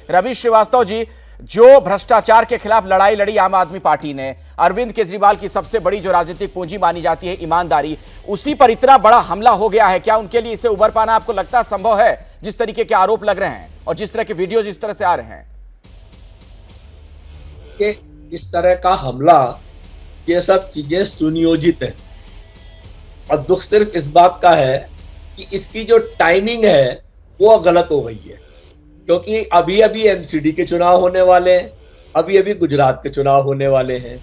रवि श्रीवास्तव जी, जो भ्रष्टाचार के खिलाफ लड़ाई लड़ी आम आदमी पार्टी ने, अरविंद केजरीवाल की सबसे बड़ी जो राजनीतिक पूंजी मानी जाती है ईमानदारी, उसी पर इतना बड़ा हमला हो गया है। क्या उनके लिए इसे उबर पाना आपको लगता है संभव है, जिस तरीके के आरोप लग रहे हैं और जिस तरह के वीडियो जिस तरह से आ रहे हैं? कि इस तरह का हमला, ये सब चीजें सुनियोजित है और दुख सिर्फ इस बात का है कि इसकी जो टाइमिंग है वो गलत हो गई है, क्योंकि अभी अभी एमसीडी के चुनाव होने वाले हैं, अभी अभी गुजरात के चुनाव होने वाले हैं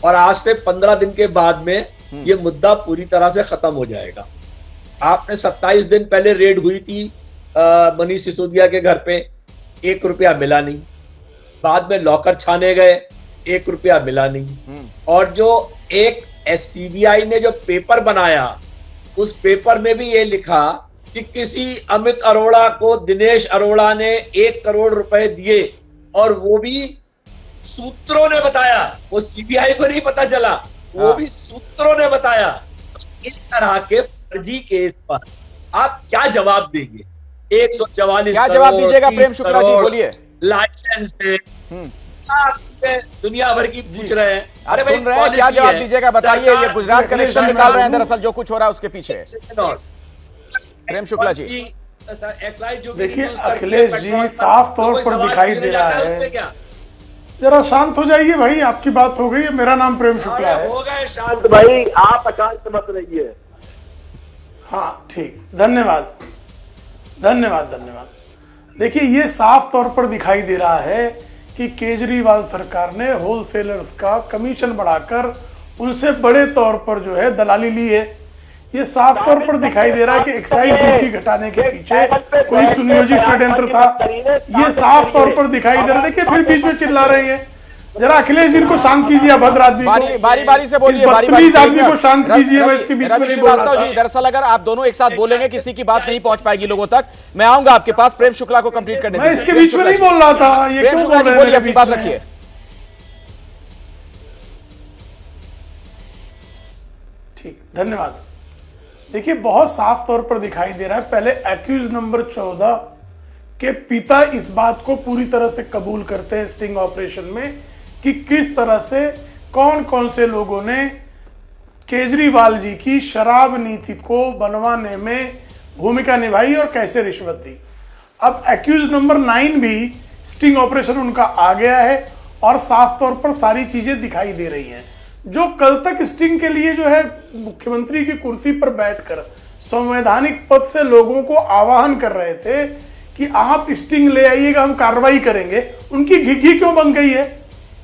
और आज से 15 दिन के बाद में ये मुद्दा पूरी तरह से खत्म हो जाएगा। आपने 27 दिन पहले रेड हुई थी मनीष सिसोदिया के घर पे, 1 रुपया मिला नहीं। बाद में लॉकर छाने गए, 1 रुपया मिला नहीं। और जो एक सीबीआई ने जो पेपर बनाया, उस पेपर में भी ये लिखा कि किसी अमित अरोड़ा को दिनेश अरोड़ा ने 1 करोड़ रुपए दिए और वो भी सूत्रों ने बताया, वो सीबीआई को नहीं पता चला, वो भी सूत्रों ने बताया। इस तरह के फर्जी केस पर आप क्या जवाब देंगे? 144 क्या जवाब दीजिएगा प्रेम शुक्ला जी, बोलिए। लाइसेंस है, दुनिया भर की पूछ रहे हैं। अरे भाई सुन रहे हैं, क्या जवाब दीजिएगा बताइए। ये गुजरात कनेक्शन निकाल रहे हैं दरअसल, जो कुछ हो रहा है उसके पीछे। प्रेम शुक्ला जी, देखिए अखिलेश जी साफ तौर पर दिखाई दे रहा है। जरा शांत हो जाइए भाई, आपकी बात हो गई है। मेरा नाम प्रेम शुक्ला है। हो गए शांत भाई, आप अशांत मत रहिए। हाँ ठीक, धन्यवाद धन्यवाद धन्यवाद। देखिए ये साफ तौर पर दिखाई दे रहा है कि केजरीवाल सरकार ने होलसेलर्स का कमीशन बढ़ाकर उनसे बड़े तौर पर जो है दलाली ली है। ये साफ तौर पर दिखाई दे रहा है कि एक्साइज ड्यूटी घटाने के पीछे कोई सुनियोजित षड्यंत्र था। ये साफ तौर पर दिखाई दे रहा है। देखिए फिर बीच में चिल्ला रहे हैं। जरा अखिलेश जी को शांत कीजिए, अभद्र आदमी को, बारी बारी से बोलिए, बदतमीज आदमी को शांत कीजिए। मैं इसके बीच में नहीं बोल रहा था। दरअसल अगर आप दोनों एक साथ बोलेंगे किसी की बात नहीं पहुंच पाएगी लोगों तक। मैं आऊंगा आपके पास, प्रेम शुक्ला को कंप्लीट करने मैं इसके बीच में नहीं बोल रहा था। ये प्रेम शुक्ला जी बोलिए, अपनी बात रखिए। ठीक, धन्यवाद। देखिए बहुत साफ तौर पर दिखाई दे रहा है। पहले एक्यूज नंबर 14 के पिता इस बात को पूरी तरह से कबूल करते हैं स्टिंग ऑपरेशन में कि किस तरह से कौन कौन से लोगों ने केजरीवाल जी की शराब नीति को बनवाने में भूमिका निभाई और कैसे रिश्वत दी। अब एक्यूज नंबर 9 भी स्टिंग ऑपरेशन उनका आ गया है और साफ तौर पर सारी चीजें दिखाई दे रही हैं। जो कल तक स्टिंग के लिए जो है मुख्यमंत्री की कुर्सी पर बैठकर संवैधानिक पद से लोगों को आह्वान कर रहे थे कि आप स्टिंग ले आइएगा, हम कार्रवाई करेंगे, उनकी घिघी क्यों बन गई है?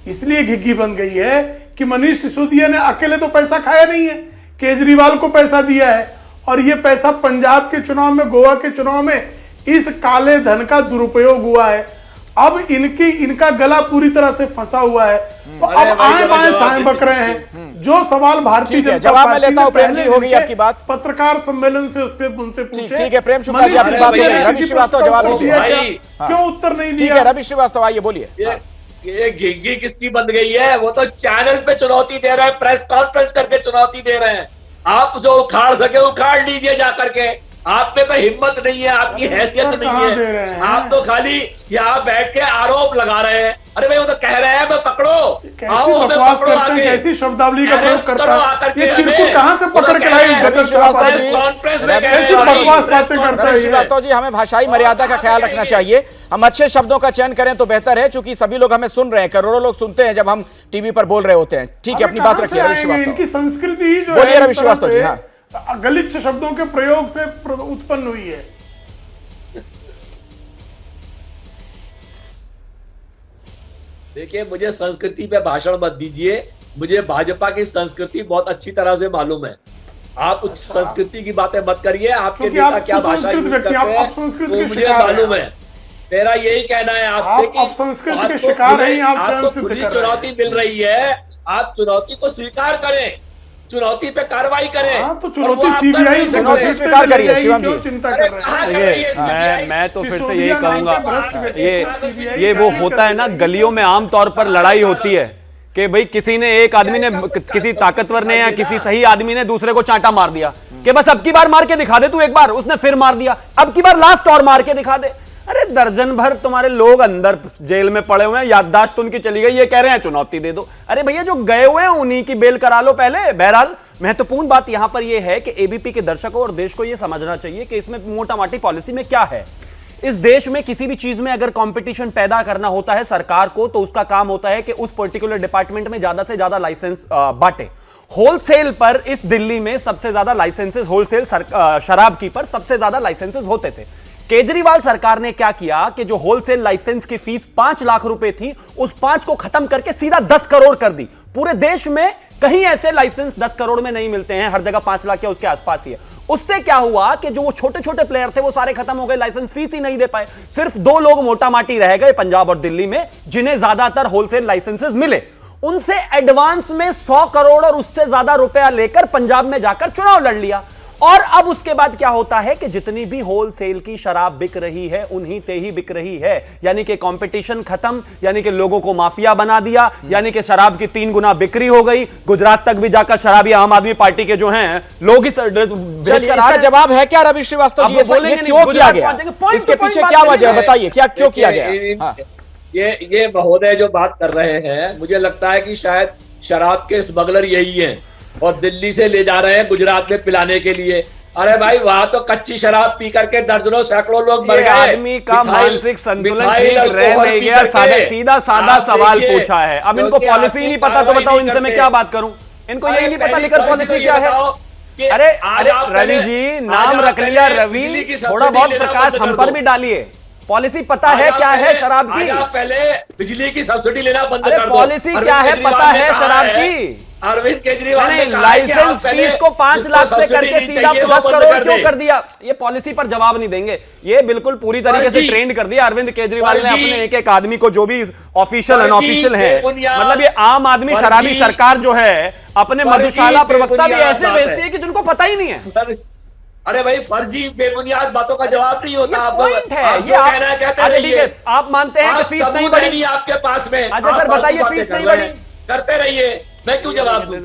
इसलिए घिघी बन गई है कि मनीष सिसोदिया ने अकेले तो पैसा खाया नहीं है, केजरीवाल को पैसा दिया है और ये पैसा पंजाब के चुनाव में, गोवा के चुनाव में इस काले धन का दुरुपयोग हुआ है। अब इनका गला पूरी तरह से फंसा हुआ है। तो अब आए बाएं साएं बक रहे हैं। जो सवाल भारतीय जनता पार्टी ने पहले होगी आपकी बात पत्रकार सम्मेलन से उनसे पूछे। ठीक है प्रेम शुक्ला जी, आपकी बात रवि श्रीवास्तव जवाब दीजिए। क्यों उत्तर नहीं दिया? ठीक है रवि श्रीवास्तव, आइए बोलिए। ये घिघी किसकी बन गई है? वो तो चैनल पे चुनौती दे रहे हैं, प्रेस कॉन्फ्रेंस करके चुनौती दे रहे हैं। आप जो उखाड़ सके उखाड़ लीजिए जा करके। आप पे तो हिम्मत नहीं है, आपकी हैसियत नहीं है। आप तो खाली यहाँ बैठ के आरोप लगा रहे हैं। अरे भाई वो तो कह रहे हैं मैं पकड़ो, आओ हमें पकड़ो आके। कैसी शब्दावली का प्रयोग करता है ये चिरकुट कहां से पकड़ के लाई? कॉन्फ्रेंस में कैसी बकवास बातें करता है श्रीवास्तव जी। हमें भाषाई मर्यादा का ख्याल रखना चाहिए। हम अच्छे शब्दों का चयन करें तो बेहतर है, क्योंकि सभी लोग हमें सुन रहे हैं, करोड़ों लोग सुनते हैं जब हम टीवी पर बोल रहे होते हैं। ठीक है, अपनी बात रखिए रवि श्रीवास्तव। इनकी संस्कृति जो बोलिए रवि श्रीवास्तव जी। हाँ, गलिच्छ शब्दों के प्रयोग से उत्पन्न हुई है। देखिए मुझे संस्कृति पे भाषण मत दीजिए। मुझे भाजपा की संस्कृति बहुत अच्छी तरह से मालूम है। आप उस संस्कृति की बातें मत करिए। आपके नेता क्या भाषा यूज करते हैं वो मुझे मालूम है। मेरा यही कहना है आपसे कि आपको खुली चुनौती मिल रही है, आप चुनौती को स्वीकार करें, चुनौती पे कार्रवाई करें। तो चुनौती सीबीआई से स्वीकार करिए शिवम जी। चिंता कर रहे हैं। मैं तो फिर से यही कहूंगा, ये वो होता है ना गलियों में आमतौर पर लड़ाई होती है कि भाई किसी ने, एक आदमी ने, किसी ताकतवर ने या किसी सही आदमी ने दूसरे को चांटा मार दिया कि बस अब की बार मार के दिखा दे तू, एक बार उसने फिर मार दिया, अब की बार लास्ट और मार के दिखा दे। अरे दर्जन भर तुम्हारे लोग अंदर जेल में पड़े हुए हैं, याददाश्त उनकी चली गई, ये कह रहे हैं चुनौती दे दो। अरे भैया जो गए हुए हैं उन्हीं की बेल करा लो पहले। बहरहाल महत्वपूर्ण बात यहां पर यह है कि एबीपी के दर्शकों और देश को यह समझना चाहिए कि इसमें मोटा माटी पॉलिसी में क्या है। इस देश में किसी भी चीज में अगर कंपटीशन पैदा करना होता है सरकार को, तो उसका काम होता है कि उस पर्टिकुलर डिपार्टमेंट में ज्यादा से ज्यादा लाइसेंस बांटे। होलसेल पर इस दिल्ली में सबसे ज्यादा लाइसेंसेस, होलसेल शराब की पर सबसे ज्यादा लाइसेंसेस होते थे। केजरीवाल सरकार ने क्या किया कि जो होलसेल लाइसेंस की फीस 5 लाख रुपए थी, उस 5 को खत्म करके सीधा 10 करोड़ कर दी। पूरे देश में कहीं ऐसे लाइसेंस 10 करोड़ में नहीं मिलते हैं, हर जगह 5 लाख या उसके आसपास ही है। उससे क्या हुआ कि जो वो छोटे छोटे प्लेयर थे वो सारे खत्म हो गए, लाइसेंस फीस ही नहीं दे पाए। सिर्फ 2 लोग मोटा माटी रह गए पंजाब और दिल्ली में, जिन्हें ज्यादातर होलसेल लाइसेंसेस मिले। उनसे एडवांस में 100 करोड़ और उससे ज्यादा रुपया लेकर पंजाब में जाकर चुनाव लड़ लिया। और अब उसके बाद क्या होता है कि जितनी भी होलसेल की शराब बिक रही है उन्हीं से ही बिक रही है, यानी कि कंपटीशन खत्म, यानी कि लोगों को माफिया बना दिया, यानी कि शराब की 3 गुना बिक्री हो गई। गुजरात तक भी जाकर शराबी आम आदमी पार्टी के जो हैं लोग ही इसका जवाब है क्या रवि श्रीवास्तव जी? ये क्यों किया गया? इसके पीछे क्या वजह बताइए, क्या क्यों किया गया? ये महोदय जो बात कर रहे हैं, मुझे लगता है कि शायद शराब के स्मगलर यही हैं और दिल्ली से ले जा रहे हैं गुजरात में पिलाने के लिए। अरे भाई वहां तो कच्ची शराब पी करके दर्जनों सैकड़ों लोग मर गए। आदमी का मानसिक संतुलन ठीक रह नहीं गया। सीधा सादा सवाल पूछा है। अब इनको पॉलिसी नहीं पता तो बताओ इनसे मैं क्या बात करूं? इनको यही नहीं पता लेकर पॉलिसी क्या है। अरे रवि जी, नाम रख लिया रवि, थोड़ा बहुत प्रकाश हम पर भी डालिए। पॉलिसी पता है क्या है शराब की? पहले बिजली की सब्सिडी लेना बंद कर दो। पॉलिसी क्या है पता है शराब की? अरविंद केजरीवाल ने लाइसेंस फीस को 5 लाख से करके सीधा 10 करोड़ क्यों कर दिया? ये पॉलिसी पर जवाब नहीं देंगे। ये बिल्कुल पूरी तरीके से ट्रेंड कर दिया अरविंद केजरीवाल ने अपने एक एक आदमी को, जो भी ऑफिशियल अनऑफिशियल है। मतलब ये आम आदमी शराबी सरकार जो है अपने मधुशाला प्रवक्ता भी ऐसे भेजती है कि जिनको पता ही नहीं है। अरे भाई फर्जी बेबुनियाद बातों का जवाब नहीं होता। आप कहना कहते रहिए। आप मानते हैं कि फीस नहीं बढ़ी आपके पास में? अच्छा सर बताइए, फीस नहीं बढ़ी, करते रहिए, मैं क्यों जवाब दूं?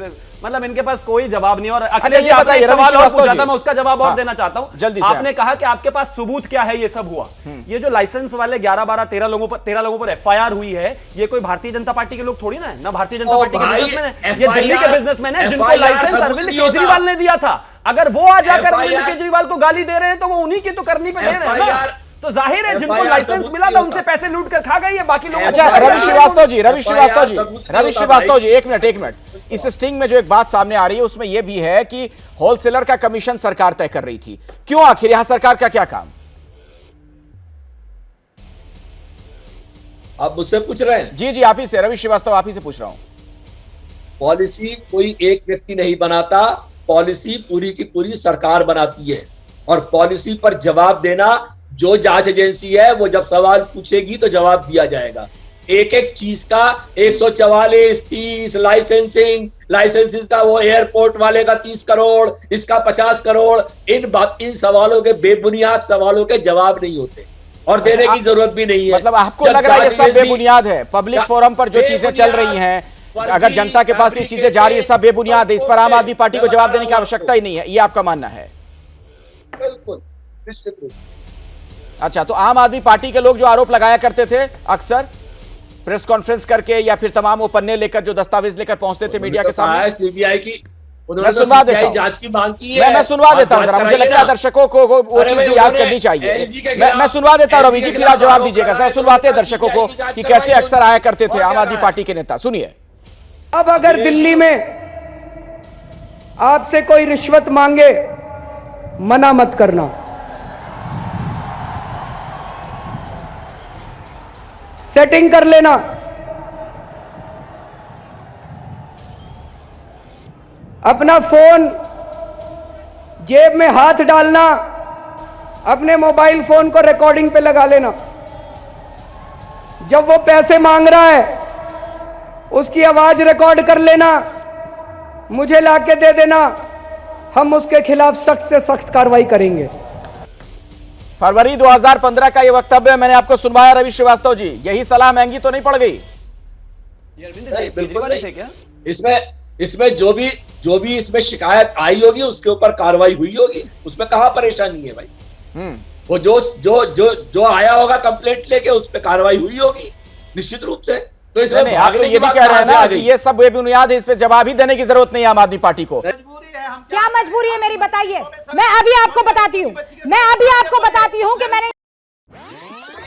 मतलब इनके पास कोई जवाब नहीं। और अखिलेश जी आपने एक सवाल और पूछा था, मैं उसका जवाब और देना चाहता हूं। जल्दी से आपने कहा कि आपके पास सबूत क्या है ये सब हुआ। ये जो लाइसेंस वाले 11, 12, 13 लोगों पर एफआईआर हुई है, ये कोई भारतीय जनता पार्टी के लोग थोड़ी ना है, ना भारतीय जनता पार्टी के बिजनेसमैन है, ये दिल्ली के बिजनेसमैन है जिनको लाइसेंस अरविंद केजरीवाल ने दिया था। अगर वो आ जाकर अरविंद केजरीवाल को गाली दे रहे हैं तो वो उन्हीं की तो करनी पे दे रहे हैं ना। तो जाहिर है जिनको लाइसेंस मिला था उनसे पैसे लूट कर खा गए, बाकी लोग। अच्छा रवि श्रीवास्तव जी एक मिनट। इस स्टिंग में जो एक बात सामने आ रही है उसमें यह भी है कि होलसेलर का कमीशन सरकार तय कर रही थी। क्यों? आखिर यहां सरकार का क्या काम? आप मुझसे पूछ रहे हैं? जी आप ही से, रवि श्रीवास्तव आप ही से पूछ रहा हूं। पॉलिसी कोई एक व्यक्ति नहीं बनाता, पॉलिसी पूरी की पूरी सरकार बनाती है। और पॉलिसी पर जवाब देना, जो जांच एजेंसी है वो जब सवाल पूछेगी तो जवाब दिया जाएगा। एक एक चीज का 144, 30 लाइसेंसिंग का, वो एयरपोर्ट वाले का 30 करोड़, इसका 50 करोड़, इन सवालों के, बेबुनियाद सवालों के जवाब नहीं होते और देने की जरूरत भी नहीं है। मतलब आपको लग रहा है ये सब बेबुनियाद है? पब्लिक फोरम पर जो चीजें चल रही हैं, अगर जनता के पास ये चीजें जा रही है, सब बेबुनियाद है, इस पर आम आदमी पार्टी को जवाब देने की आवश्यकता ही नहीं है, ये आपका मानना है? बिल्कुल, निश्चित रूप। अच्छा, तो आम आदमी पार्टी के लोग जो आरोप लगाया करते थे अक्सर प्रेस कॉन्फ्रेंस करके या फिर तमाम वो पन्ने लेकर, जो दस्तावेज लेकर पहुंचते थे मीडिया के सामने, सीबीआई की मैं सुनवा देता हूं, जांच की मांग की है। मैं सुनवा देता हूं, मुझे लगता है दर्शकों को वो चीज भी याद करनी चाहिए। मैं सुनवा देता हूं रवि जी, फिर आप जवाब दीजिएगा। जरा सुनवाते हैं दर्शकों को कि कैसे अक्सर आया करते थे आम आदमी पार्टी के नेता। सुनिए। अब अगर दिल्ली में आपसे कोई रिश्वत मांगे, मना मत करना। सेटिंग कर लेना। अपना फोन जेब में हाथ डालना, अपने मोबाइल फोन को रिकॉर्डिंग पे लगा लेना। जब वो पैसे मांग रहा है उसकी आवाज रिकॉर्ड कर लेना, मुझे लाके दे देना, हम उसके खिलाफ सख्त से सख्त कार्रवाई करेंगे। फरवरी 2015 का ये वक्तव्य मैंने आपको सुनवाया रवि श्रीवास्तव जी, यही सलाह महंगी तो नहीं पड़ गई? बिल्कुल नहीं। क्या इसमें जो भी इसमें शिकायत आई होगी उसके ऊपर कार्रवाई हुई होगी, उसमें कहां परेशानी है भाई? वो जो आया होगा कंप्लेंट लेके उस पर कार्रवाई हुई होगी निश्चित रूप से। तो इसमें नहीं, आप तो भागने ये की भी बात कह रहे कहां हैं से ना आ कि गई? ये सब बेबुनियाद है, इस पे जवाब ही देने की जरूरत नहीं है आम आदमी पार्टी को। क्या मजबूरी है मेरी, बताइए। मैं अभी आपको बताती हूँ कि मैंने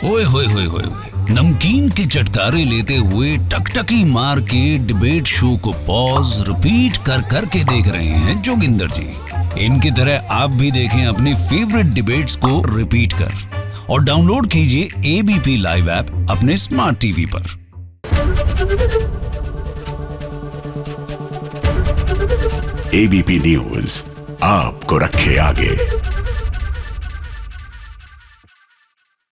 ओए होए होए होए होए, नमकीन के चटकारे लेते हुए टकटकी मार के डिबेट शो को पॉज रिपीट कर करके देख रहे हैं जोगिंदर जी। इनकी तरह आप भी देखें अपनी फेवरेट डिबेट्स को रिपीट कर और डाउनलोड कीजिए एबीपी लाइव ऐप अपने स्मार्ट टीवी पर। एबीपी न्यूज आपको रखे आगे।